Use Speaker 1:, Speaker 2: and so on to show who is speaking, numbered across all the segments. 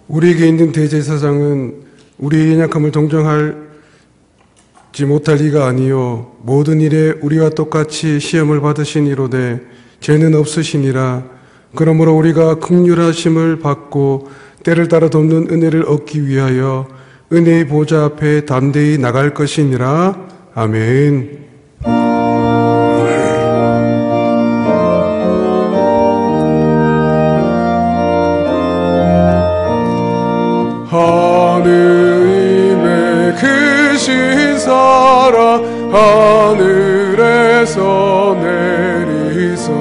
Speaker 1: 우리에게 있는 대제사장은 우리의 연약함을 동정하지 못할 이가 아니요 모든 일에 우리와 똑같이 시험을 받으시니로되 죄는 없으시니라. 그러므로 우리가 긍휼하심을 받고 때를 따라 돕는 은혜를 얻기 위하여 은혜의 보좌 앞에 담대히 나갈 것이니라. 아멘. 하느님의 크신 사랑 하늘에서 내리사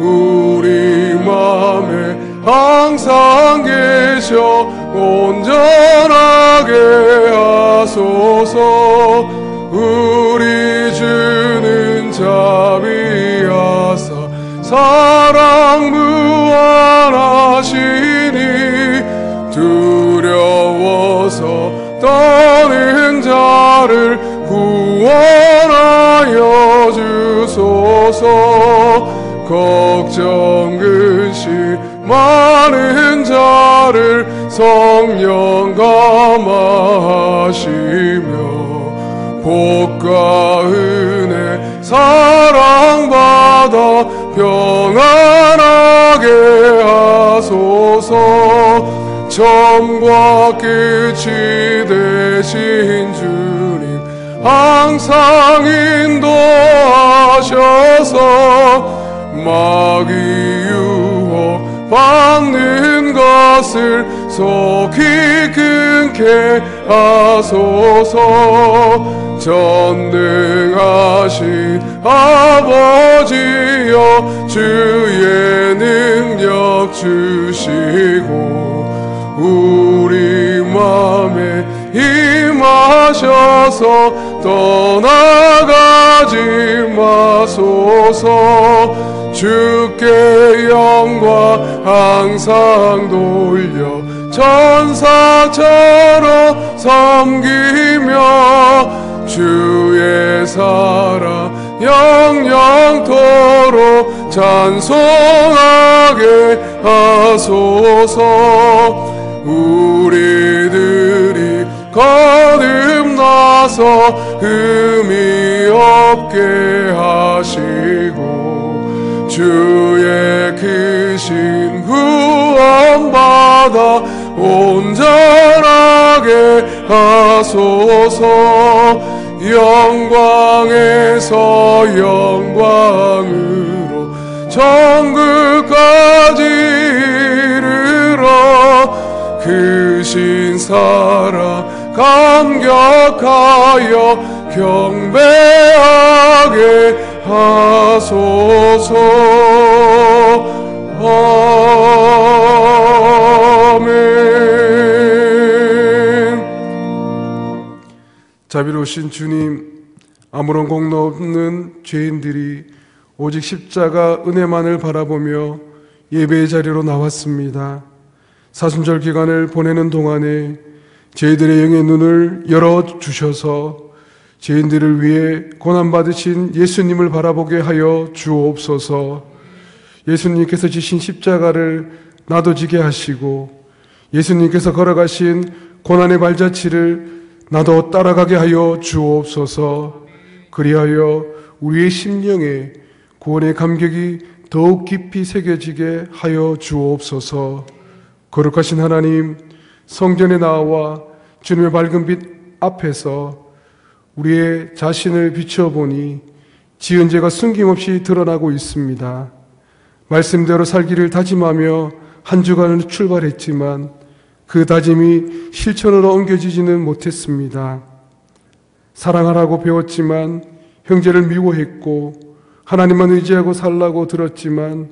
Speaker 1: 우리 맘에 항상 계셔 온전하게 하소서. 우리 주는 자비하사 사랑 무한하시니 두려워서 떠는 자를 구원하여 주소서. 걱정 근심 많은 자를 성령 감화하시며 복과 은혜 사랑받아 평안하게 하소서. 처음과 끝이 되신 주님 항상 인도하셔서 마귀 유혹 받는 것을 속히 끊게 하소서. 전능하신 아버지여 주의 능력 주시고 우리 맘에 임하셔서 떠나가지 마소서. 주께 영광 항상 돌려 천사처럼 섬기며 주의 사랑 영영토록 찬송하게 하소서. 우리들이 거듭나서 흠이 없게 하시고 주의 크신 구원받아 온전하게 하소서. 영광에서 영광으로 천국까지 이르러 크신 사랑 감격하여 경배하게 하소서. 아멘. 자비로우신 주님, 아무런 공로 없는 죄인들이 오직 십자가 은혜만을 바라보며 예배의 자리로 나왔습니다. 사순절 기간을 보내는 동안에 저희들의 영의 눈을 열어주셔서 죄인들을 위해 고난받으신 예수님을 바라보게 하여 주옵소서. 예수님께서 지신 십자가를 나도 지게 하시고 예수님께서 걸어가신 고난의 발자취를 나도 따라가게 하여 주옵소서. 그리하여 우리의 심령에 구원의 감격이 더욱 깊이 새겨지게 하여 주옵소서. 거룩하신 하나님, 성전에 나와 주님의 밝은 빛 앞에서 우리의 자신을 비춰보니 지은 죄가 숨김없이 드러나고 있습니다. 말씀대로 살기를 다짐하며 한 주간을 출발했지만 그 다짐이 실천으로 옮겨지지는 못했습니다. 사랑하라고 배웠지만 형제를 미워했고 하나님만 의지하고 살라고 들었지만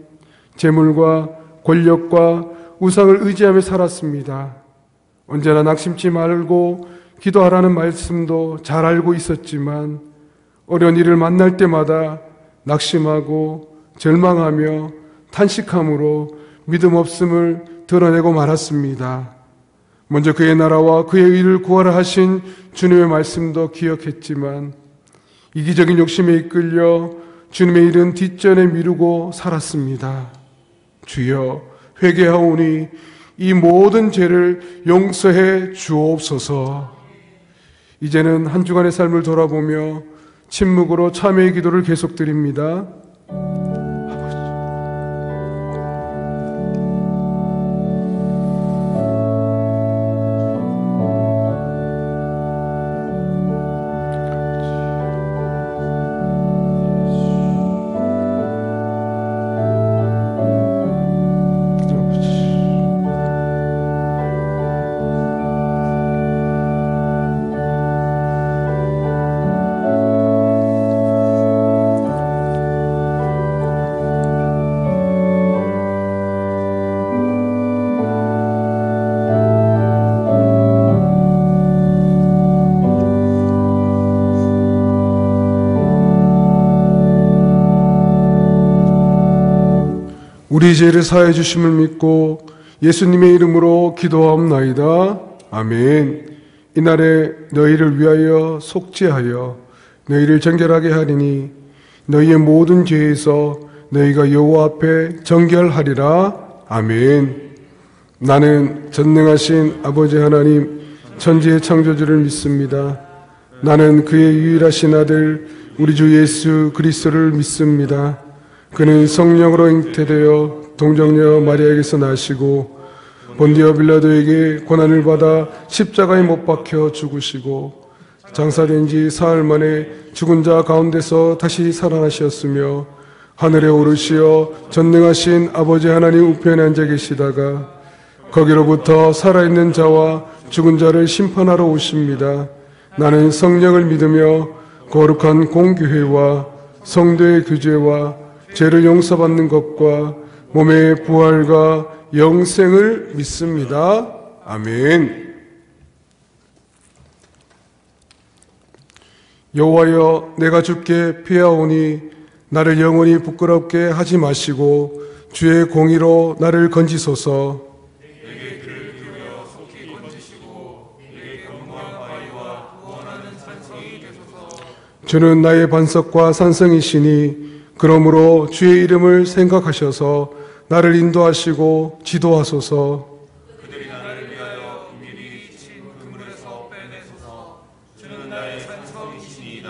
Speaker 1: 재물과 권력과 우상을 의지하며 살았습니다. 언제나 낙심치 말고 기도하라는 말씀도 잘 알고 있었지만 어려운 일을 만날 때마다 낙심하고 절망하며 탄식함으로 믿음 없음을 드러내고 말았습니다. 먼저 그의 나라와 그의 의를 구하라 하신 주님의 말씀도 기억했지만 이기적인 욕심에 이끌려 주님의 일은 뒷전에 미루고 살았습니다. 주여, 회개하오니 이 모든 죄를 용서해 주옵소서. 이제는 한 주간의 삶을 돌아보며 침묵으로 참회의 기도를 계속드립니다. 우리 죄를 사하여 주심을 믿고 예수님의 이름으로 기도하옵나이다. 아멘. 이날에 너희를 위하여 속죄하여 너희를 정결하게 하리니 너희의 모든 죄에서 너희가 여호와 앞에 정결하리라. 아멘. 나는 전능하신 아버지 하나님 천지의 창조주를 믿습니다. 나는 그의 유일하신 아들 우리 주 예수 그리스도를 믿습니다. 그는 성령으로 잉태되어 동정녀 마리아에게서 나시고 본디오 빌라도에게 고난을 받아 십자가에 못 박혀 죽으시고 장사된 지 사흘 만에 죽은 자 가운데서 다시 살아나셨으며 하늘에 오르시어 전능하신 아버지 하나님 우편에 앉아 계시다가 거기로부터 살아있는 자와 죽은 자를 심판하러 오십니다. 나는 성령을 믿으며 거룩한 공교회와 성도의 교제와 죄를 용서받는 것과 몸의 부활과 영생을 믿습니다. 아멘. 여호와여, 내가 주께 피하오니 나를 영원히 부끄럽게 하지 마시고 주의 공의로 나를 건지소서.
Speaker 2: 내게 귀를 기울여 속히 건지시고 내게 경고한 바위와 구원하는 산성이 되소서.
Speaker 1: 주는 나의 반석과 산성이시니 그러므로 주의 이름을 생각하셔서 나를 인도하시고 지도하소서.
Speaker 2: 그들이 나를 위하여 은밀히 친 그물에서 빼내소서. 주는 나의 산성이시니이다.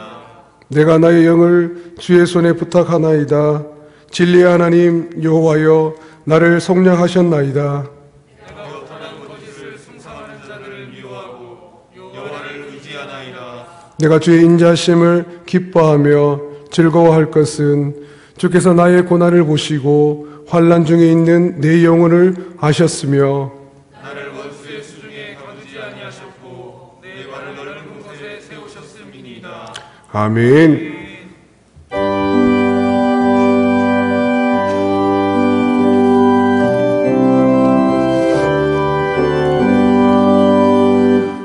Speaker 1: 내가 나의 영을 주의 손에 부탁하나이다. 진리의 하나님 여호와여, 나를 속량하셨나이다.
Speaker 2: 내가 허탄한 거짓을 숭상하는 자들을 미워하고 여호와를 의지하나이다.
Speaker 1: 내가 주의 인자하심을 기뻐하며 즐거워할 것은 주께서 나의 고난을 보시고 환난 중에 있는 내 영혼을 아셨으며
Speaker 2: 나를 원수의 수중에 가두지 아니하셨고 내 발을 넓은 곳에 세우셨음이니이다.
Speaker 1: 아멘.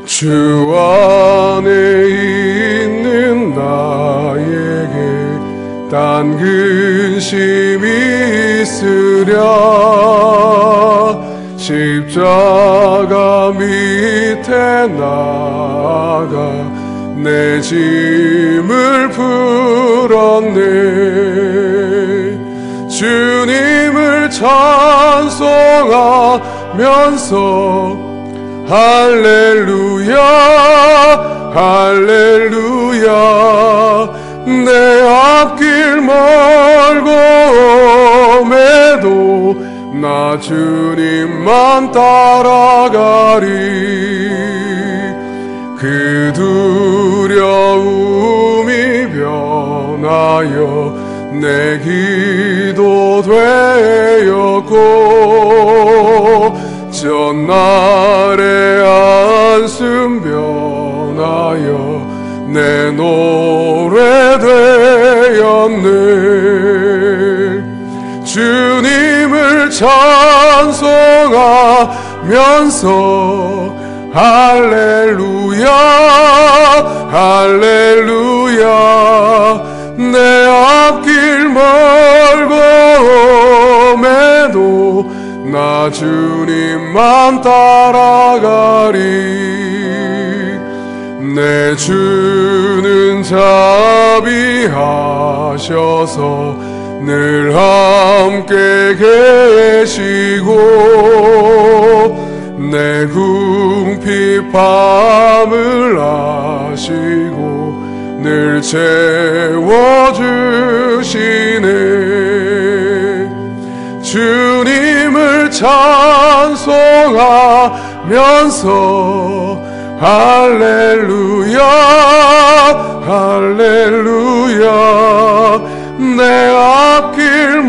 Speaker 1: 주 안에 있는 나에게 딴 근심이 있으랴. 십자가 밑에 나가 내 짐을 풀었네. 주님을 찬송하면서 할렐루야 할렐루야. 내 앞길 멀고 험해도 나 주님만 따라가리. 그 두려움이 변하여 내 기도 되었고 전날의 안숨 변하여 내 노래 되었네. 주님을 찬송하면서 할렐루야 할렐루야. 내 앞길 멀고 험해도 나 주님만 따라가리. 내 주는 자비하셔서 늘 함께 계시고 내 궁핍 밤을 아시고 늘 채워주시네. 주님을 찬송하면서 할렐루야 할렐루야. 내 앞길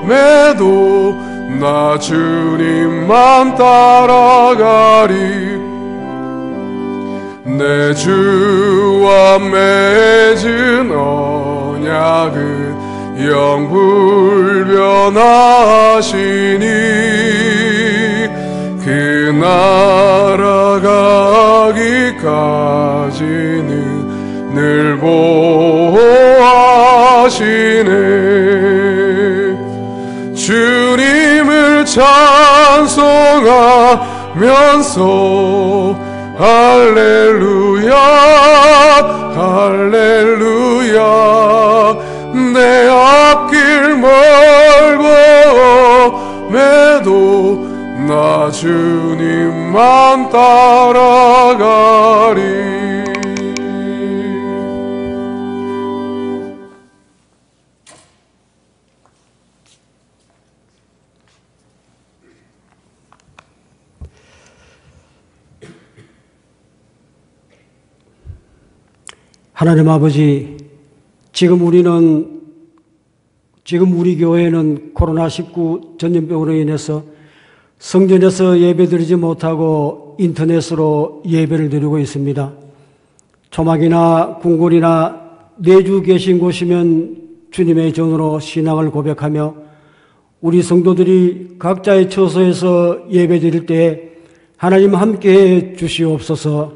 Speaker 1: 멀고매도 나 주님만 따라가리. 내 주와 맺은 언약은 영불변하시니 그 나라 가기까지는 늘 보호하시네. 주님을 찬송하면서 할렐루야 할렐루야. 내 앞길 멀고매도 나 주님만 따라가리.
Speaker 3: 하나님 아버지, 지금 우리 교회는 코로나19 전염병으로 인해서 성전에서 예배드리지 못하고 인터넷으로 예배를 드리고 있습니다. 초막이나 궁궐이나 내주 계신 곳이면 주님의 전으로 신앙을 고백하며 우리 성도들이 각자의 처소에서 예배드릴 때에 하나님 함께해 주시옵소서.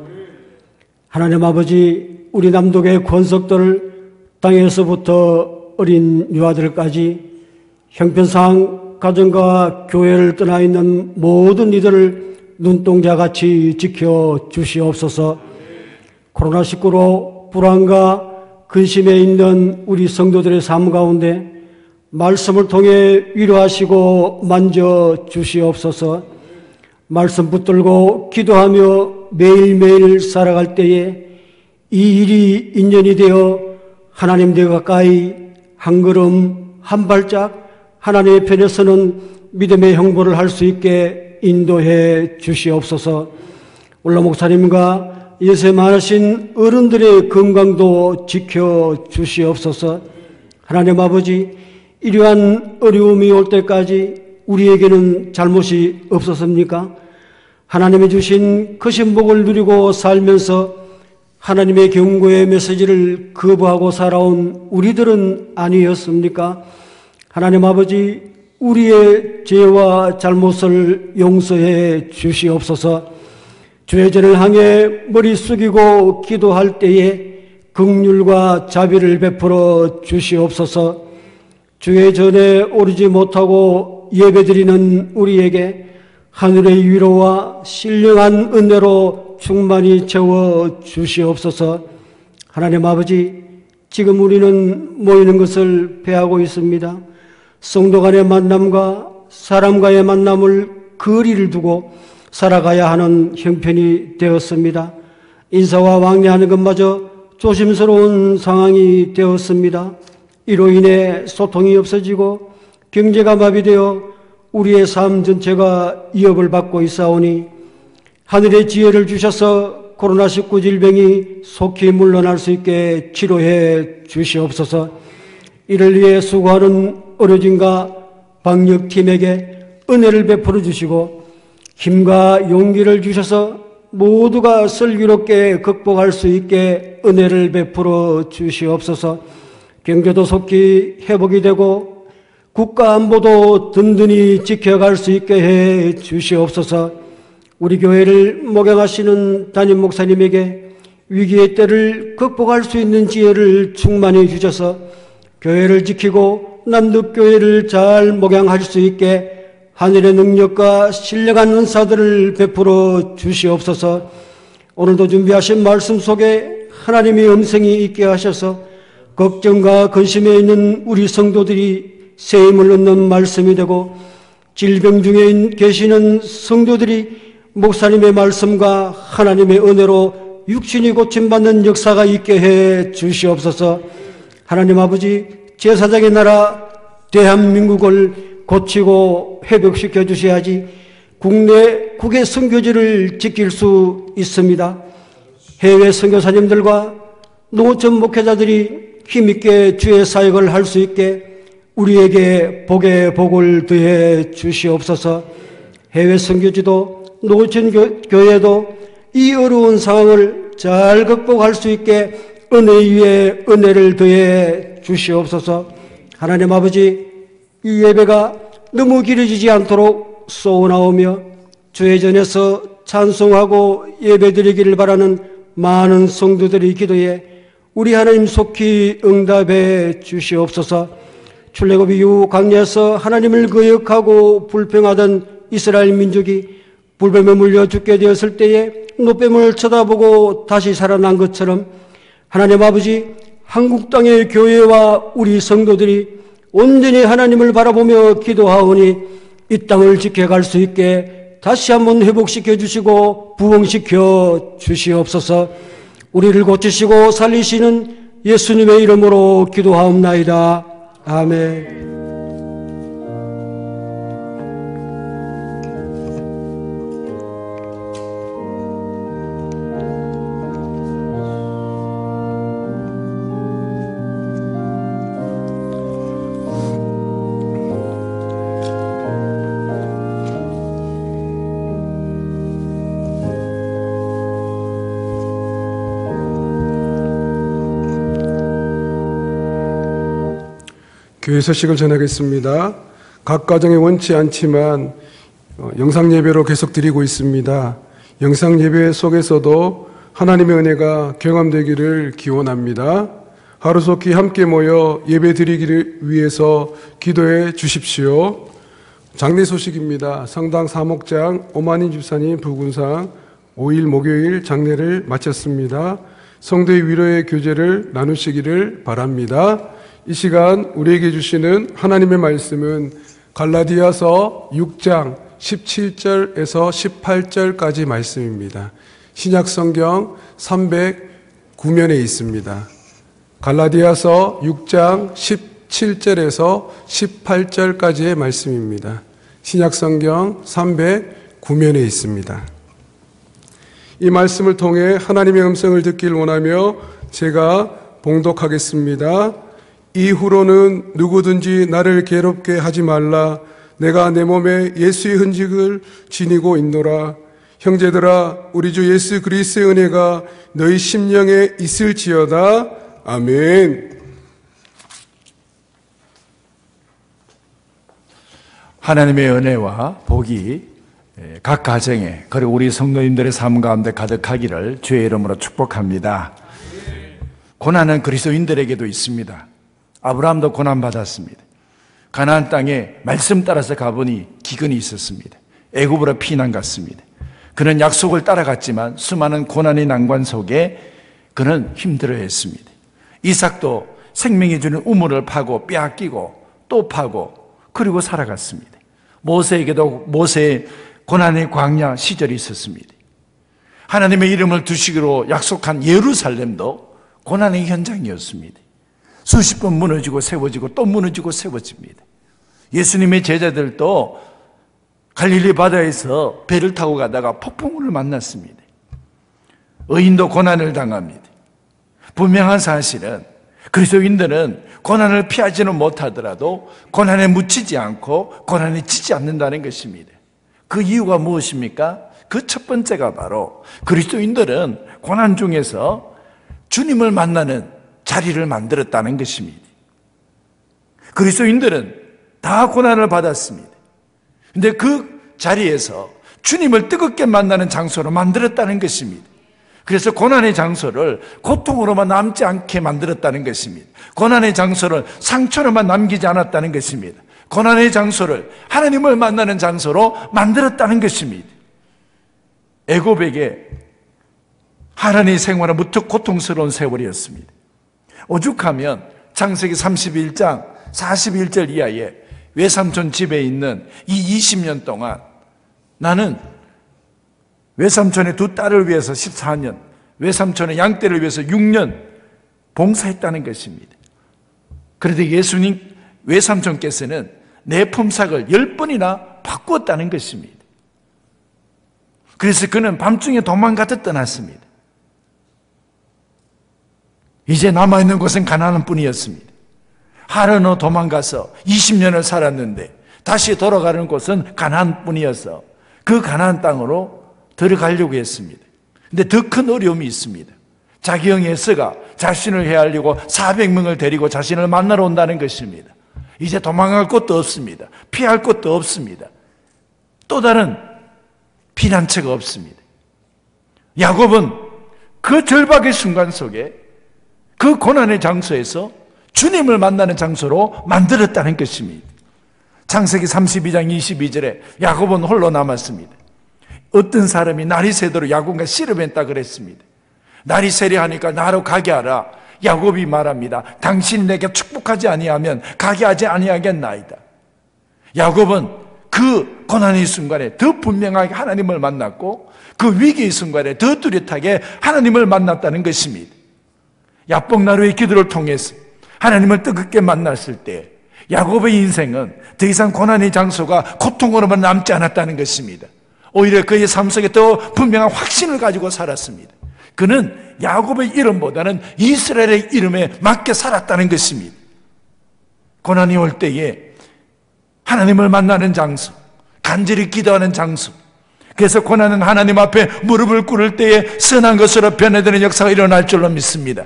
Speaker 3: 하나님 아버지, 우리 남독의 권석들 땅에서부터 어린 유아들까지 형편상 가정과 교회를 떠나 있는 모든 이들을 눈동자같이 지켜 주시옵소서. 코로나19로 불안과 근심에 있는 우리 성도들의 삶 가운데 말씀을 통해 위로하시고 만져 주시옵소서. 말씀 붙들고 기도하며 매일매일 살아갈 때에 이 일이 인연이 되어 하나님 더 가까이 한 걸음 한 발짝 하나님의 편에 서는 믿음의 형벌을 할 수 있게 인도해 주시옵소서. 올라 목사님과 예세 많으신 어른들의 건강도 지켜 주시옵소서. 하나님 아버지, 이러한 어려움이 올 때까지 우리에게는 잘못이 없었습니까? 하나님이 주신 크신 복을 누리고 살면서 하나님의 경고의 메시지를 거부하고 살아온 우리들은 아니었습니까? 하나님 아버지, 우리의 죄와 잘못을 용서해 주시옵소서. 주의 전을 향해 머리 숙이고 기도할 때에 긍휼과 자비를 베풀어 주시옵소서. 주의 전에 오르지 못하고 예배드리는 우리에게 하늘의 위로와 신령한 은혜로 충만히 채워 주시옵소서. 하나님 아버지, 지금 우리는 모이는 것을 배하고 있습니다. 성도 간의 만남과 사람과의 만남을 거리를 두고 살아가야 하는 형편이 되었습니다. 인사와 왕래하는 것마저 조심스러운 상황이 되었습니다. 이로 인해 소통이 없어지고 경제가 마비되어 우리의 삶 전체가 위협을 받고 있사오니 하늘의 지혜를 주셔서 코로나19 질병이 속히 물러날 수 있게 치료해 주시옵소서. 이를 위해 수고하는 의료진과 방역팀에게 은혜를 베풀어 주시고 힘과 용기를 주셔서 모두가 슬기롭게 극복할 수 있게 은혜를 베풀어 주시옵소서. 경제도 속히 회복이 되고 국가 안보도 든든히 지켜갈 수 있게 해 주시옵소서. 우리 교회를 목양하시는 담임 목사님에게 위기의 때를 극복할 수 있는 지혜를 충만히 주셔서 교회를 지키고 남덕교회를 잘 목양할 수 있게 하늘의 능력과 신령한 은사들을 베풀어 주시옵소서. 오늘도 준비하신 말씀 속에 하나님의 음성이 있게 하셔서 걱정과 근심에 있는 우리 성도들이 새 힘을 얻는 말씀이 되고, 질병 중에 계시는 성도들이 목사님의 말씀과 하나님의 은혜로 육신이 고침받는 역사가 있게 해 주시옵소서. 하나님 아버지, 제사장의 나라 대한민국을 고치고 회복시켜 주셔야지 국의 선교지를 지킬 수 있습니다. 해외 선교사님들과 농어촌 목회자들이 힘있게 주의 사역을 할 수 있게 우리에게 복의 복을 더해 주시옵소서. 해외 선교지도 농어촌 교회도 이 어려운 상황을 잘 극복할 수 있게 은혜 위에 은혜를 더해 주시옵소서. 하나님 아버지, 이 예배가 너무 길어지지 않도록 쏘나오며 주의 전에서 찬송하고 예배드리기를 바라는 많은 성도들의 기도에 우리 하나님 속히 응답해 주시옵소서. 출애굽 이후 광야에서 하나님을 거역하고 불평하던 이스라엘 민족이 불뱀에 물려 죽게 되었을 때에 노뱀을 쳐다보고 다시 살아난 것처럼 하나님 아버지, 한국 땅의 교회와 우리 성도들이 온전히 하나님을 바라보며 기도하오니 이 땅을 지켜갈 수 있게 다시 한번 회복시켜 주시고 부흥시켜 주시옵소서. 우리를 고치시고 살리시는 예수님의 이름으로 기도하옵나이다. 아멘.
Speaker 1: 교회 소식을 전하겠습니다. 각 가정에 원치 않지만 영상 예배로 계속 드리고 있습니다. 영상 예배 속에서도 하나님의 은혜가 경험되기를 기원합니다. 하루속히 함께 모여 예배 드리기를 위해서 기도해 주십시오. 장례 소식입니다. 성당 사목장 오만희 집사님 부군상 5일 목요일 장례를 마쳤습니다. 성도의 위로의 교제를 나누시기를 바랍니다. 이 시간 우리에게 주시는 하나님의 말씀은 갈라디아서 6장 17절에서 18절까지 말씀입니다. 신약성경 309면에 있습니다. 갈라디아서 6장 17절에서 18절까지의 말씀입니다. 신약성경 309면에 있습니다. 이 말씀을 통해 하나님의 음성을 듣길 원하며 제가 봉독하겠습니다. 이후로는 누구든지 나를 괴롭게 하지 말라. 내가 내 몸에 예수의 흔적을 지니고 있노라. 형제들아, 우리 주 예수 그리스도의 은혜가 너희 심령에 있을지어다. 아멘.
Speaker 2: 하나님의 은혜와 복이 각 가정에 그리고 우리 성도님들의 삶 가운데 가득하기를 주의 이름으로 축복합니다. 고난은 그리스도인들에게도 있습니다. 아브라함도 고난받았습니다. 가나안 땅에 말씀 따라서 가보니 기근이 있었습니다. 애굽으로 피난 갔습니다. 그는 약속을 따라갔지만 수많은 고난의 난관 속에 그는 힘들어했습니다. 이삭도 생명이 주는 우물을 파고 빼앗기고 또 파고 그리고 살아갔습니다. 모세에게도 모세의 고난의 광야 시절이 있었습니다. 하나님의 이름을 두시기로 약속한 예루살렘도 고난의 현장이었습니다. 수십 번 무너지고 세워지고 또 무너지고 세워집니다. 예수님의 제자들도 갈릴리 바다에서 배를 타고 가다가 폭풍우를 만났습니다. 의인도 고난을 당합니다. 분명한 사실은 그리스도인들은 고난을 피하지는 못하더라도 고난에 묻히지 않고 고난에 지지 않는다는 것입니다. 그 이유가 무엇입니까? 그 첫 번째가 바로 그리스도인들은 고난 중에서 주님을 만나는 자리를 만들었다는 것입니다. 그리스도인들은 다 고난을 받았습니다. 그런데 그 자리에서 주님을 뜨겁게 만나는 장소로 만들었다는 것입니다. 그래서 고난의 장소를 고통으로만 남지 않게 만들었다는 것입니다. 고난의 장소를 상처로만 남기지 않았다는 것입니다. 고난의 장소를 하나님을 만나는 장소로 만들었다는 것입니다. 애굽에게 하나님의 생활은 무척 고통스러운 세월이었습니다. 오죽하면 창세기 31장 41절 이하에 외삼촌 집에 있는 이 20년 동안 나는 외삼촌의 두 딸을 위해서 14년, 외삼촌의 양떼를 위해서 6년 봉사했다는 것입니다. 그런데 예수님 외삼촌께서는 내 품삯을 10번이나 바꾸었다는 것입니다. 그래서 그는 밤중에 도망가듯 떠났습니다. 이제 남아있는 곳은 가나안 뿐이었습니다. 하란으로 도망가서 20년을 살았는데 다시 돌아가는 곳은 가나안 뿐이어서 그 가나안 땅으로 들어가려고 했습니다. 근데 더 큰 어려움이 있습니다. 자기 형 에서가 자신을 헤아리고 400명을 데리고 자신을 만나러 온다는 것입니다. 이제 도망갈 곳도 없습니다. 피할 곳도 없습니다. 또 다른 피난처가 없습니다. 야곱은 그 절박의 순간 속에 그 고난의 장소에서 주님을 만나는 장소로 만들었다는 것입니다. 창세기 32장 22절에 야곱은 홀로 남았습니다. 어떤 사람이 날이 새도록 야곱과 씨름했다 그랬습니다. 날이 새려 하니까 나로 가게 하라. 야곱이 말합니다. 당신이 내게 축복하지 아니하면 가게 하지 아니하겠나이다. 야곱은 그 고난의 순간에 더 분명하게 하나님을 만났고 그 위기의 순간에 더 뚜렷하게 하나님을 만났다는 것입니다. 야복나루의 기도를 통해서 하나님을 뜨겁게 만났을 때 야곱의 인생은 더 이상 고난의 장소가 고통으로만 남지 않았다는 것입니다. 오히려 그의 삶 속에 더 분명한 확신을 가지고 살았습니다. 그는 야곱의 이름보다는 이스라엘의 이름에 맞게 살았다는 것입니다. 고난이 올 때에 하나님을 만나는 장소, 간절히 기도하는 장소, 그래서 고난은 하나님 앞에 무릎을 꿇을 때에 선한 것으로 변해되는 역사가 일어날 줄로 믿습니다.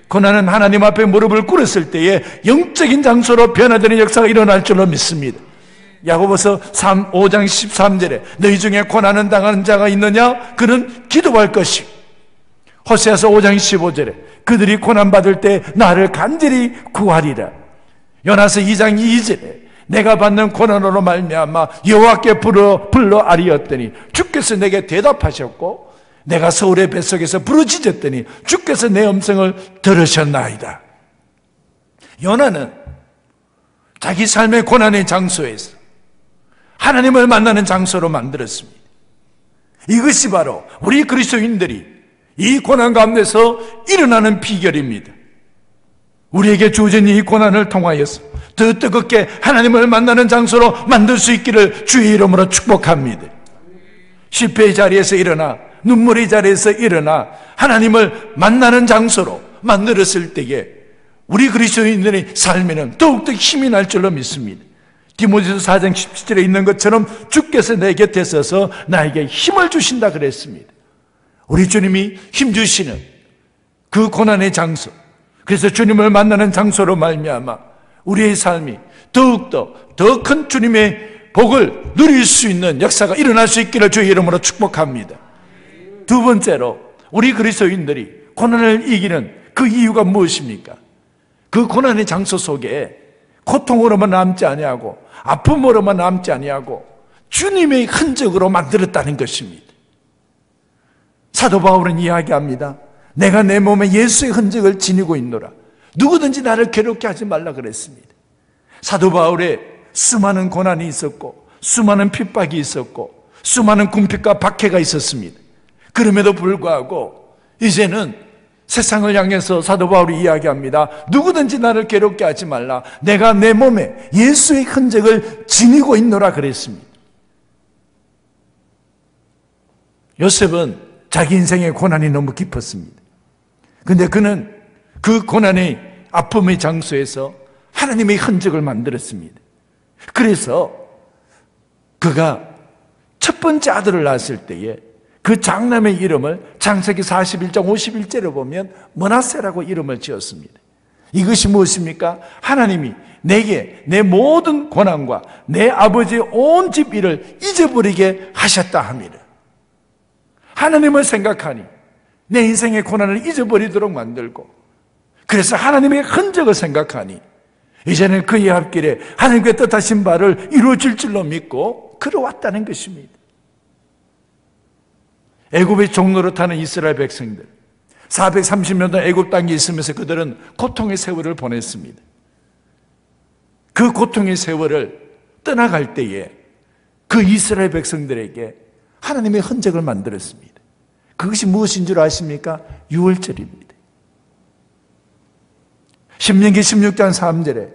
Speaker 2: 고난은 하나님 앞에 무릎을 꿇었을 때에 영적인 장소로 변화되는 역사가 일어날 줄로 믿습니다. 야고보서 5장 13절에 너희 중에 고난을 당하는 자가 있느냐? 그는 기도할 것이고, 호세아서 5장 15절에 그들이 고난받을 때 나를 간절히 구하리라. 요나서 2장 2절에 내가 받는 고난으로 말미암아 여호와께 불러 아리었더니 주께서 내게 대답하셨고 내가 서울의 뱃속에서 부르짖었더니 주께서 내 음성을 들으셨나이다. 요나는 자기 삶의 고난의 장소에서 하나님을 만나는 장소로 만들었습니다. 이것이 바로 우리 그리스도인들이 이 고난 가운데서 일어나는 비결입니다. 우리에게 주어진 이 고난을 통하여서 더 뜨겁게 하나님을 만나는 장소로 만들 수 있기를 주의 이름으로 축복합니다. 실패의 자리에서 일어나 눈물의 자리에서 일어나 하나님을 만나는 장소로 만들었을 때에 우리 그리스도인들의 삶에는 더욱더 힘이 날 줄로 믿습니다. 디모데후서 4장 17절에 있는 것처럼 주께서 내 곁에 서서 나에게 힘을 주신다 그랬습니다. 우리 주님이 힘 주시는 그 고난의 장소, 그래서 주님을 만나는 장소로 말미암아 우리의 삶이 더욱더 더 큰 주님의 복을 누릴 수 있는 역사가 일어날 수 있기를 주의 이름으로 축복합니다. 두 번째로 우리 그리스도인들이 고난을 이기는 그 이유가 무엇입니까? 그 고난의 장소 속에 고통으로만 남지 아니하고 아픔으로만 남지 아니하고 주님의 흔적으로 만들었다는 것입니다. 사도 바울은 이야기합니다. 내가 내 몸에 예수의 흔적을 지니고 있노라. 누구든지 나를 괴롭게 하지 말라 그랬습니다. 사도 바울의 수많은 고난이 있었고 수많은 핍박이 있었고 수많은 궁핍과 박해가 있었습니다. 그럼에도 불구하고 이제는 세상을 향해서 사도 바울이 이야기합니다. 누구든지 나를 괴롭게 하지 말라. 내가 내 몸에 예수의 흔적을 지니고 있노라 그랬습니다. 요셉은 자기 인생의 고난이 너무 깊었습니다. 근데 그는 그 고난의 아픔의 장소에서 하나님의 흔적을 만들었습니다. 그래서 그가 첫 번째 아들을 낳았을 때에 그 장남의 이름을 창세기 41장 51절에 보면 므낫세라고 이름을 지었습니다. 이것이 무엇입니까? 하나님이 내게 내 모든 고난과 내 아버지의 온 집 일을 잊어버리게 하셨다 합니다. 하나님을 생각하니 내 인생의 고난을 잊어버리도록 만들고, 그래서 하나님의 흔적을 생각하니 이제는 그의 앞길에 하나님께 뜻하신 바를 이루어질 줄로 믿고 걸어왔다는 것입니다. 애굽의 종로로 타는 이스라엘 백성들, 430년 동안 애굽 땅에 있으면서 그들은 고통의 세월을 보냈습니다. 그 고통의 세월을 떠나갈 때에 그 이스라엘 백성들에게 하나님의 흔적을 만들었습니다. 그것이 무엇인 줄 아십니까? 유월절입니다. 신명기 16장 3절에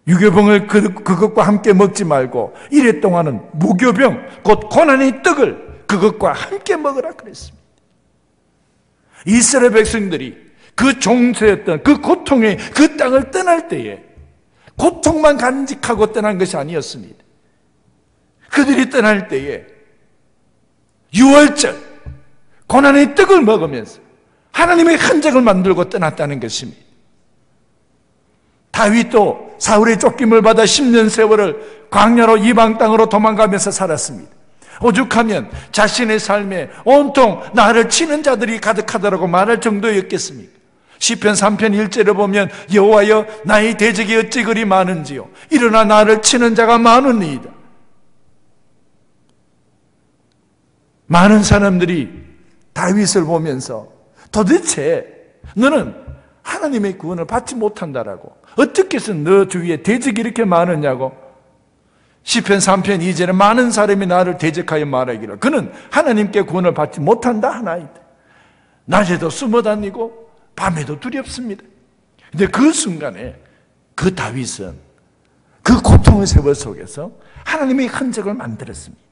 Speaker 2: 유교병을 그것과 함께 먹지 말고 이래 동안은 무교병 곧 고난의 떡을 그것과 함께 먹으라 그랬습니다. 이스라엘 백성들이 그 종세였던 그 고통의 그 땅을 떠날 때에 고통만 간직하고 떠난 것이 아니었습니다. 그들이 떠날 때에 유월절 고난의 떡을 먹으면서 하나님의 흔적을 만들고 떠났다는 것입니다. 다윗도 사울의 쫓김을 받아 10년 세월을 광야로 이방 땅으로 도망가면서 살았습니다. 오죽하면 자신의 삶에 온통 나를 치는 자들이 가득하더라고 말할 정도였겠습니까? 시편 3편 1절에 보면 여호와여 나의 대적이 어찌 그리 많은지요 일어나 나를 치는 자가 많으니이다. 많은 사람들이 다윗을 보면서 도대체 너는 하나님의 구원을 받지 못한다라고, 어떻게 해서 너 주위에 대적이 이렇게 많으냐고. 시편 3편 2절에 많은 사람이 나를 대적하여 말하기를 그는 하나님께 구원을 받지 못한다 하나이다. 낮에도 숨어 다니고 밤에도 두렵습니다. 근데 그 순간에 그 다윗은 그 고통의 세월 속에서 하나님의 흔적을 만들었습니다.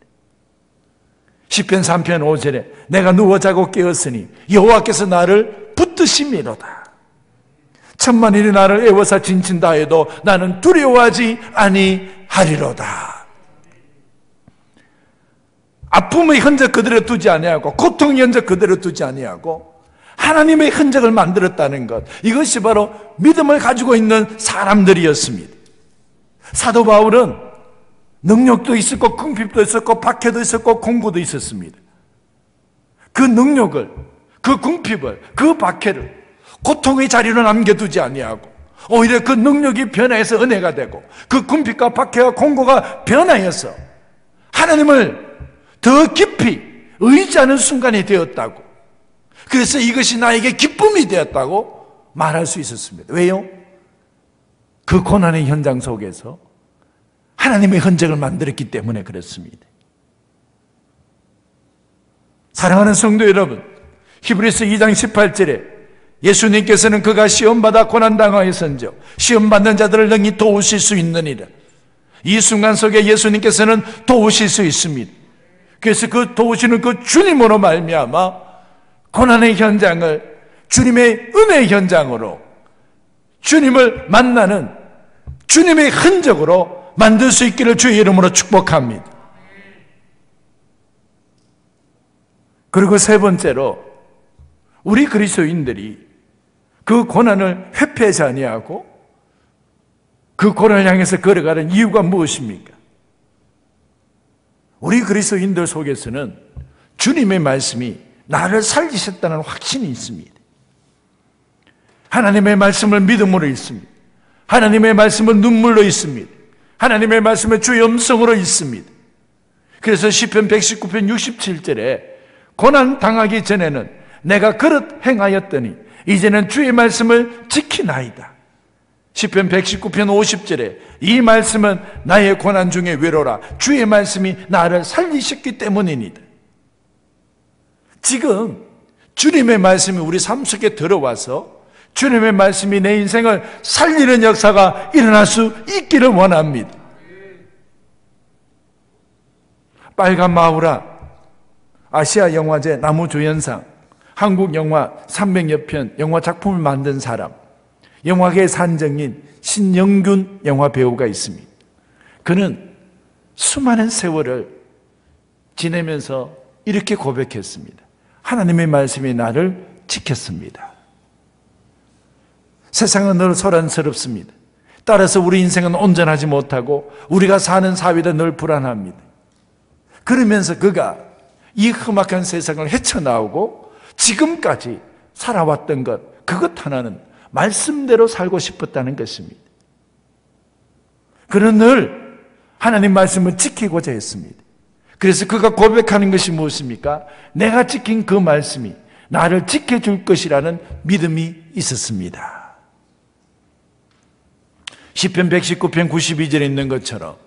Speaker 2: 시편 3편 5절에 내가 누워 자고 깨었으니 여호와께서 나를 붙드심이로다. 천만일이 나를 애워서 진친다 해도 나는 두려워하지 아니하리로다. 아픔의 흔적 그대로 두지 아니하고 고통의 흔적 그대로 두지 아니하고 하나님의 흔적을 만들었다는 것, 이것이 바로 믿음을 가지고 있는 사람들이었습니다. 사도 바울은 능력도 있었고 궁핍도 있었고 박해도 있었고 공고도 있었습니다. 그 능력을, 그 궁핍을, 그 박해를 고통의 자리로 남겨두지 아니하고 오히려 그 능력이 변화해서 은혜가 되고 그 궁핍과 박해와 공고가 변화해서 하나님을 더 깊이 의지하는 순간이 되었다고, 그래서 이것이 나에게 기쁨이 되었다고 말할 수 있었습니다. 왜요? 그 고난의 현장 속에서 하나님의 흔적을 만들었기 때문에 그렇습니다. 사랑하는 성도 여러분, 히브리서 2장 18절에 예수님께서는 그가 시험받아 고난당하였은즉 시험받는 자들을 능히 도우실 수 있느니라. 이 순간 속에 예수님께서는 도우실 수 있습니다. 그래서 그 도우시는 그 주님으로 말미암아 고난의 현장을 주님의 은혜의 현장으로, 주님을 만나는 주님의 흔적으로 만들 수 있기를 주의 이름으로 축복합니다. 그리고 세 번째로 우리 그리스도인들이 그 고난을 회피하지 아니하고 그 고난을 향해서 걸어가는 이유가 무엇입니까? 우리 그리스도인들 속에서는 주님의 말씀이 나를 살리셨다는 확신이 있습니다. 하나님의 말씀을 믿음으로 있습니다. 하나님의 말씀은 눈물로 있습니다. 하나님의 말씀은 주의 음성으로 있습니다. 그래서 시편 119편 67절에 고난 당하기 전에는 내가 그릇 행하였더니 이제는 주의 말씀을 지키나이다. 시편 119편 50절에 이 말씀은 나의 고난 중에 위로라. 주의 말씀이 나를 살리셨기 때문이니다. 지금 주님의 말씀이 우리 삶 속에 들어와서 주님의 말씀이 내 인생을 살리는 역사가 일어날 수 있기를 원합니다. 빨간 마우라, 아시아 영화제 나무조연상, 한국 영화 300여 편 영화 작품을 만든 사람, 영화계의 산정인 신영균 영화 배우가 있습니다. 그는 수많은 세월을 지내면서 이렇게 고백했습니다. 하나님의 말씀이 나를 지켰습니다. 세상은 늘 소란스럽습니다. 따라서 우리 인생은 온전하지 못하고 우리가 사는 사회도 늘 불안합니다. 그러면서 그가 이 험악한 세상을 헤쳐나오고 지금까지 살아왔던 것, 그것 하나는 말씀대로 살고 싶었다는 것입니다. 그는 늘 하나님 말씀을 지키고자 했습니다. 그래서 그가 고백하는 것이 무엇입니까? 내가 지킨 그 말씀이 나를 지켜줄 것이라는 믿음이 있었습니다. 시편 119편 92절에 있는 것처럼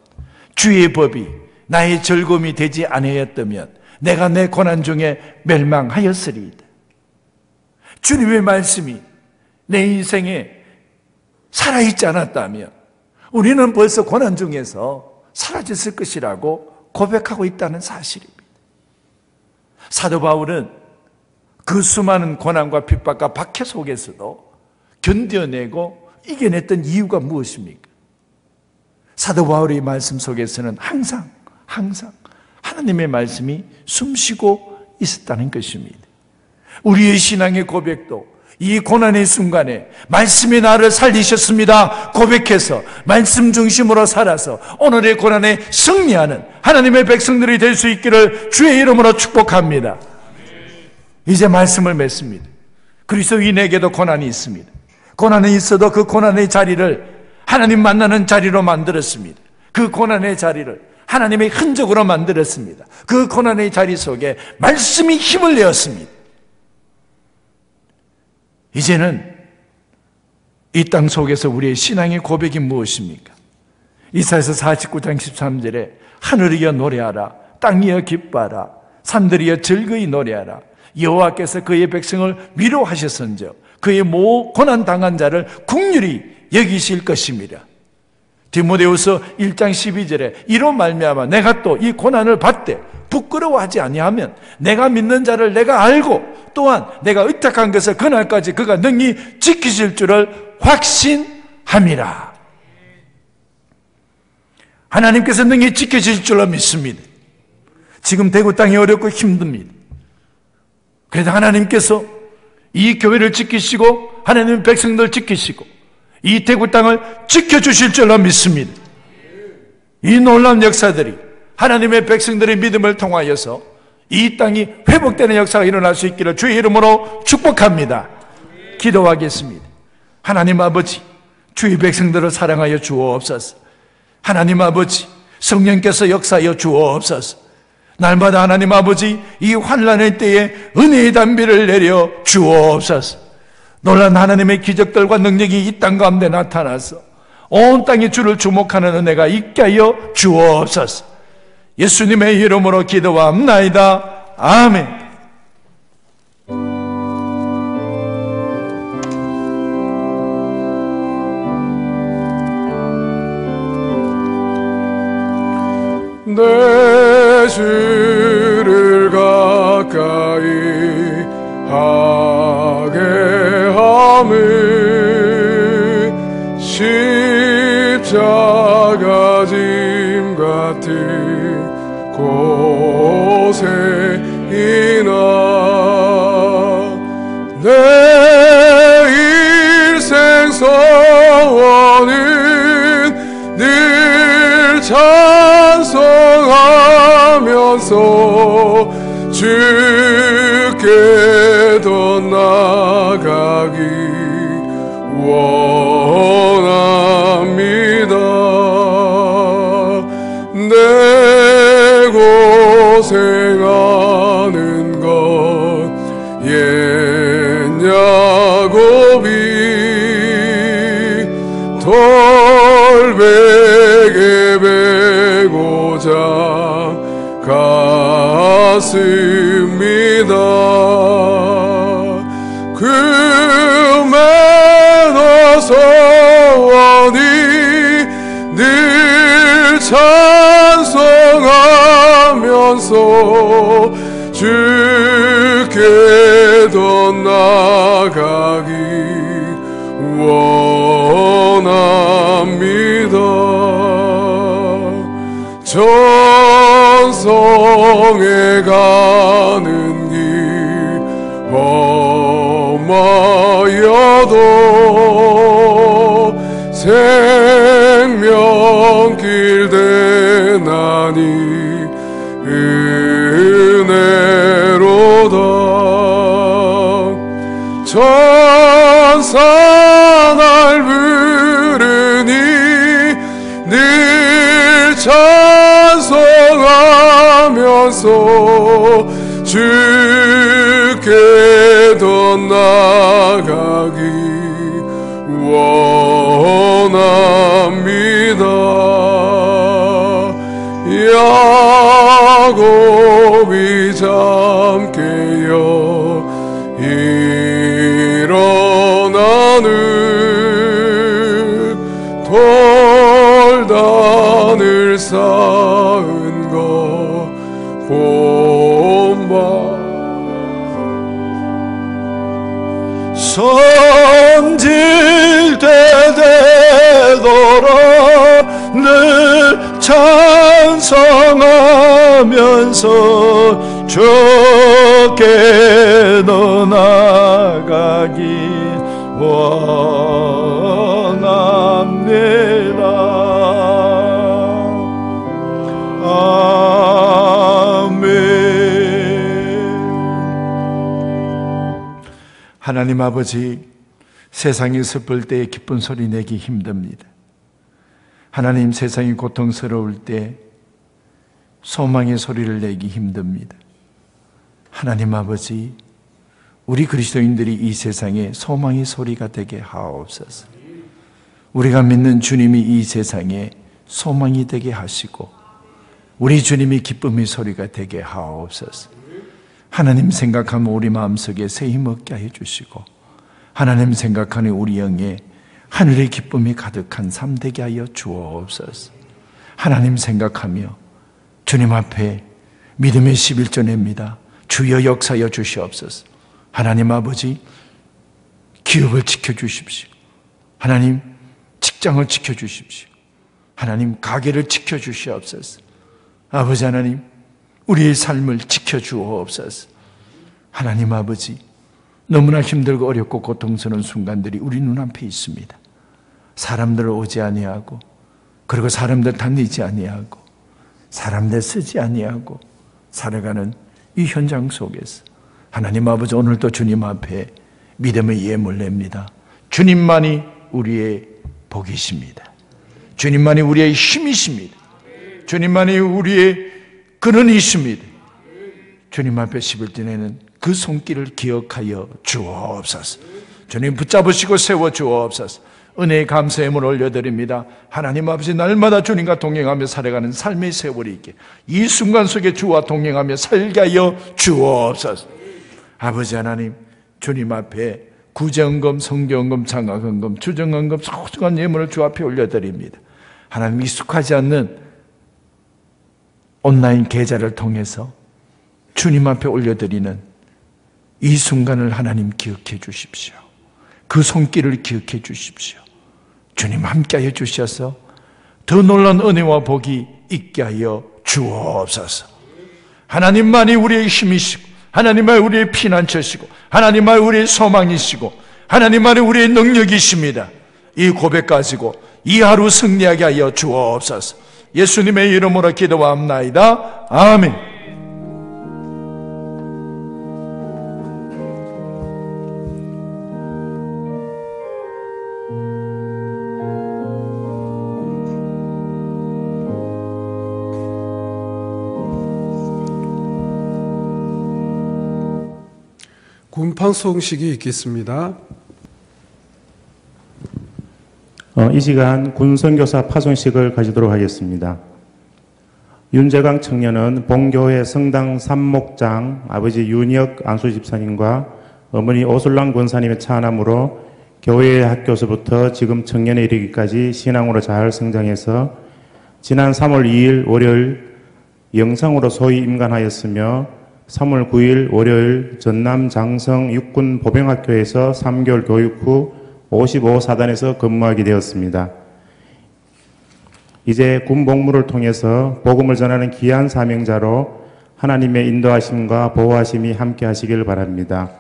Speaker 2: 주의 법이 나의 즐거움이 되지 아니하였다면 내가 내 고난 중에 멸망하였으리이다. 주님의 말씀이 내 인생에 살아있지 않았다면 우리는 벌써 고난 중에서 사라졌을 것이라고 고백하고 있다는 사실입니다. 사도 바울은 그 수많은 고난과 핍박과 박해 속에서도 견뎌내고 이겨냈던 이유가 무엇입니까? 사도 바울의 말씀 속에서는 항상 하나님의 말씀이 숨쉬고 있었다는 것입니다. 우리의 신앙의 고백도 이 고난의 순간에 말씀이 나를 살리셨습니다 고백해서 말씀 중심으로 살아서 오늘의 고난에 승리하는 하나님의 백성들이 될 수 있기를 주의 이름으로 축복합니다. 이제 말씀을 맺습니다. 그리스도인에게도 고난이 있습니다. 고난이 있어도 그 고난의 자리를 하나님 만나는 자리로 만들었습니다. 그 고난의 자리를 하나님의 흔적으로 만들었습니다. 그 고난의 자리 속에 말씀이 힘을 내었습니다. 이제는 이 땅 속에서 우리의 신앙의 고백이 무엇입니까? 이사야서 49장 13절에 하늘이여 노래하라, 땅이여 기뻐하라, 산들이여 즐거이 노래하라. 여호와께서 그의 백성을 위로하셨은즉 그의 고난 당한 자를 긍휼히 여기실 것입니다. 디모데후서 1장 12절에 이로 말미암아 내가 또 이 고난을 받되 부끄러워하지 아니하면 내가 믿는 자를 내가 알고 또한 내가 의탁한 것을 그날까지 그가 능히 지키실 줄을 확신함이라. 하나님께서 능히 지켜주실 줄로 믿습니다. 지금 대구 땅이 어렵고 힘듭니다. 그래도 하나님께서 이 교회를 지키시고 하나님의 백성들을 지키시고 이 대구 땅을 지켜주실 줄로 믿습니다. 이 놀라운 역사들이 하나님의 백성들의 믿음을 통하여서 이 땅이 회복되는 역사가 일어날 수 있기를 주의 이름으로 축복합니다. 기도하겠습니다. 하나님 아버지, 주의 백성들을 사랑하여 주옵소서. 하나님 아버지, 성령께서 역사하여 주옵소서. 날마다 하나님 아버지, 이 환난의 때에 은혜의 담비를 내려 주옵소서. 놀란 하나님의 기적들과 능력이 이 땅 가운데 나타나서 온 땅이 주를 주목하는 은혜가 있게 하여 주옵소서. 예수님의 이름으로 기도합나이다. 아멘.
Speaker 1: 내 주를 가까이 하게 함은 십자가 짐 같은 곳에이나 내 일생 소원은 늘 찬송하면서 주께 더 나아가기 원합니다. 내 고생하는 것 옛 야곱이 돌베개 베고자 갔습니다. 그 매너 소원이 늘 찬송하면서 주께 더 나아가기 원합니다. 전성에 가는 길 험하여도 생명길 대나니 은혜로다. 천사 날 부르니 늘 찬송하면서 주께 나가기 원합니다. 야곱이 잠 깨어 일어나는 돌단을 쌓은 것 본바
Speaker 2: 손질되도록 늘 찬송하면서 주께 너 나가기 원합니다. 하나님 아버지, 세상이 슬플 때 기쁜 소리 내기 힘듭니다. 하나님, 세상이 고통스러울 때 소망의 소리를 내기 힘듭니다. 하나님 아버지, 우리 그리스도인들이 이 세상에 소망의 소리가 되게 하옵소서. 우리가 믿는 주님이 이 세상에 소망이 되게 하시고 우리 주님이 기쁨의 소리가 되게 하옵소서. 하나님 생각하면 우리 마음속에 새 힘 얻게 해주시고 하나님 생각하는 우리 영에 하늘의 기쁨이 가득한 삶 되게 하여 주옵소서. 하나님 생각하며 주님 앞에 믿음의 11조 냅니다. 주여 역사여 주시옵소서. 하나님 아버지, 기업을 지켜주십시오. 하나님, 직장을 지켜주십시오. 하나님, 가게를 지켜주시옵소서. 아버지 하나님, 우리의 삶을 지켜주옵소서. 하나님 아버지, 너무나 힘들고 어렵고 고통스러운 순간들이 우리 눈앞에 있습니다. 사람들 오지 아니하고, 그리고 사람들 다니지 아니하고, 사람들 쓰지 아니하고 살아가는 이 현장 속에서 하나님 아버지, 오늘도 주님 앞에 믿음의 예물 냅니다. 주님만이 우리의 복이십니다. 주님만이 우리의 힘이십니다. 주님만이 우리의 근원이십니다. 주님 앞에 11대 그 손길을 기억하여 주옵소서. 주님 붙잡으시고 세워 주옵소서. 은혜의 감사의 문을 올려드립니다. 하나님 아버지, 날마다 주님과 동행하며 살아가는 삶의 세월이 있게 이 순간 속에 주와 동행하며 살게 하여 주옵소서. 아버지 하나님, 주님 앞에 구제헌금, 성경헌금, 장학헌금, 주정헌금, 소중한 예물을 주 앞에 올려드립니다. 하나님, 익숙하지 않는 온라인 계좌를 통해서 주님 앞에 올려드리는 이 순간을 하나님 기억해 주십시오. 그 손길을 기억해 주십시오. 주님 함께하여 주셔서 더 놀라운 은혜와 복이 있게 하여 주옵소서. 하나님만이 우리의 힘이시고 하나님만이 우리의 피난처시고 하나님만이 우리의 소망이시고 하나님만이 우리의 능력이십니다. 이 고백 가지고 이 하루 승리하게 하여 주옵소서. 예수님의 이름으로 기도합나이다. 아멘.
Speaker 1: 군판송식이 있겠습니다.
Speaker 4: 이 시간 군선교사 파송식을 가지도록 하겠습니다. 윤재강 청년은 본교회 성당 삼목장 아버지 윤혁 안수집사님과 어머니 오술랑 권사님의 차남으로 교회의 학교서부터 지금 청년에 이르기까지 신앙으로 잘 성장해서 지난 3월 2일 월요일 영상으로 소위 임관하였으며 3월 9일 월요일 전남 장성 육군 보병학교에서 3개월 교육 후 55사단에서 근무하게 되었습니다. 이제 군 복무를 통해서 복음을 전하는 귀한 사명자로 하나님의 인도하심과 보호하심이 함께 하시길 바랍니다.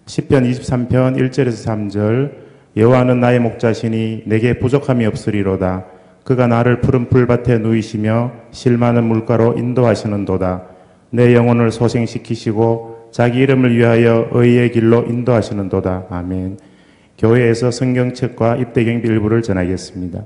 Speaker 4: 시편 23편 1절에서 3절 여호와는 나의 목자시니 내게 부족함이 없으리로다. 그가 나를 푸른 풀밭에 누이시며 실 많은 물가로 인도하시는도다. 내 영혼을 소생시키시고 자기 이름을 위하여 의의 길로 인도하시는도다. 아멘. 교회에서 성경책과 입대경비 일부를 전하겠습니다.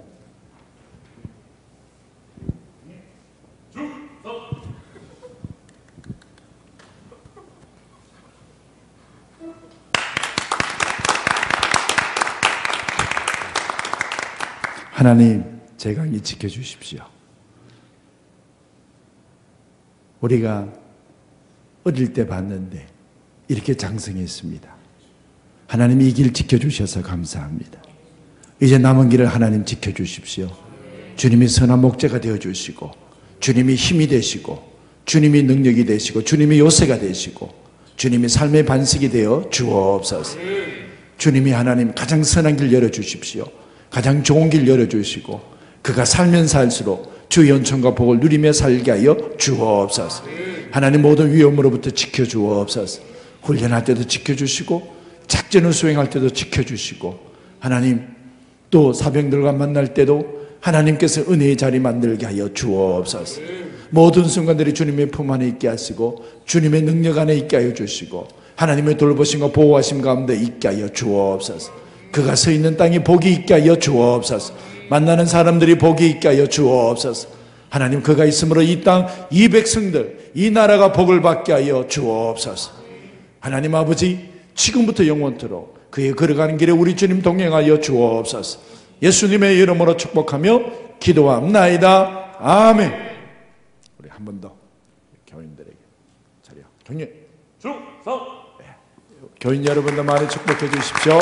Speaker 2: 하나님, 제 강의 지켜주십시오. 우리가 어릴 때 봤는데 이렇게 장성했습니다. 하나님이 이 길 지켜주셔서 감사합니다. 이제 남은 길을 하나님 지켜주십시오. 주님이 선한 목재가 되어주시고, 주님이 힘이 되시고, 주님이 능력이 되시고, 주님이 요새가 되시고, 주님이 삶의 반석이 되어 주옵소서. 주님이 하나님 가장 선한 길 열어주십시오. 가장 좋은 길 열어주시고, 그가 살면 살수록 주의 연천과 복을 누리며 살게 하여 주옵소서. 하나님 모든 위험으로부터 지켜주옵소서. 훈련할 때도 지켜주시고, 작전을 수행할 때도 지켜주시고, 하나님 또 사병들과 만날 때도 하나님께서 은혜의 자리 만들게 하여 주옵소서. 모든 순간들이 주님의 품 안에 있게 하시고, 주님의 능력 안에 있게 하여 주시고, 하나님의 돌보심과 보호하심 가운데 있게 하여 주옵소서. 그가 서 있는 땅에 복이 있게 하여 주옵소서. 만나는 사람들이 복이 있게 하여 주옵소서. 하나님, 그가 있으므로 이 땅, 이 백성들, 이 나라가 복을 받게 하여 주옵소서. 하나님 아버지, 지금부터 영원토록 그의 걸어가는 길에 우리 주님 동행하여 주옵소서. 예수님의 이름으로 축복하며 기도합나이다. 아멘. 우리 한 번 더 교인들에게 자리야. 경례 충성. 교인 여러분도 많이 축복해 주십시오.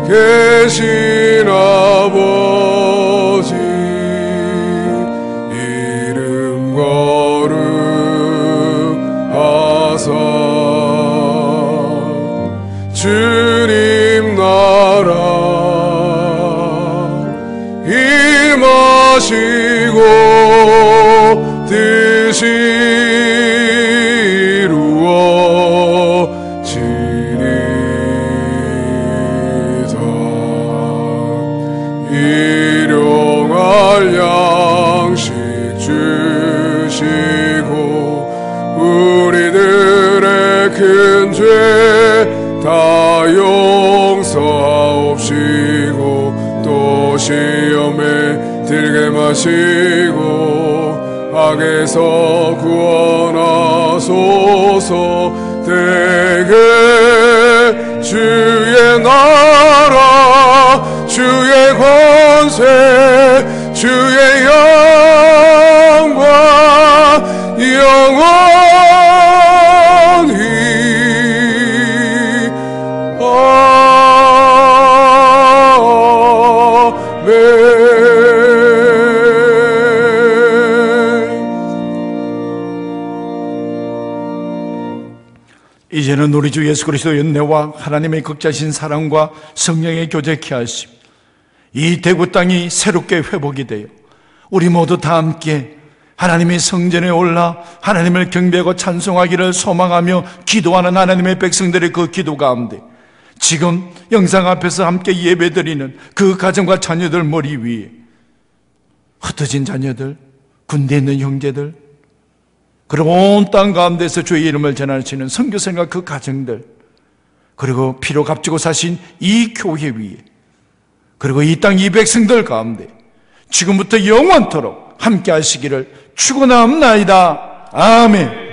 Speaker 1: 계신 아버지 이름 거룩하사 주님 나라 임하시고 뜻이 일용할 양식 주시고 우리들의 큰 죄 다 용서하옵시고 또 시험에 들게 마시고 악에서 구원하소서. 대개 주의 나라 주의 권세 주의 영광 영원히
Speaker 2: 이제는 우리 주 예수 그리스도의 은혜와 하나님의 극자신 사랑과 성령의 교제케 하심, 이 대구 땅이 새롭게 회복이 되어 우리 모두 다 함께 하나님의 성전에 올라 하나님을 경배하고 찬송하기를 소망하며 기도하는 하나님의 백성들의 그 기도 가운데 지금 영상 앞에서 함께 예배드리는 그 가정과 자녀들 머리 위에 흩어진 자녀들, 군대에 있는 형제들, 그리고 온 땅 가운데서 주의 이름을 전하시는 선교사님과 그 가정들, 그리고 피로 값지고 사신 이 교회 위에, 그리고 이 땅 이 백성들 가운데 지금부터 영원토록 함께 하시기를 축원합나이다. 아멘.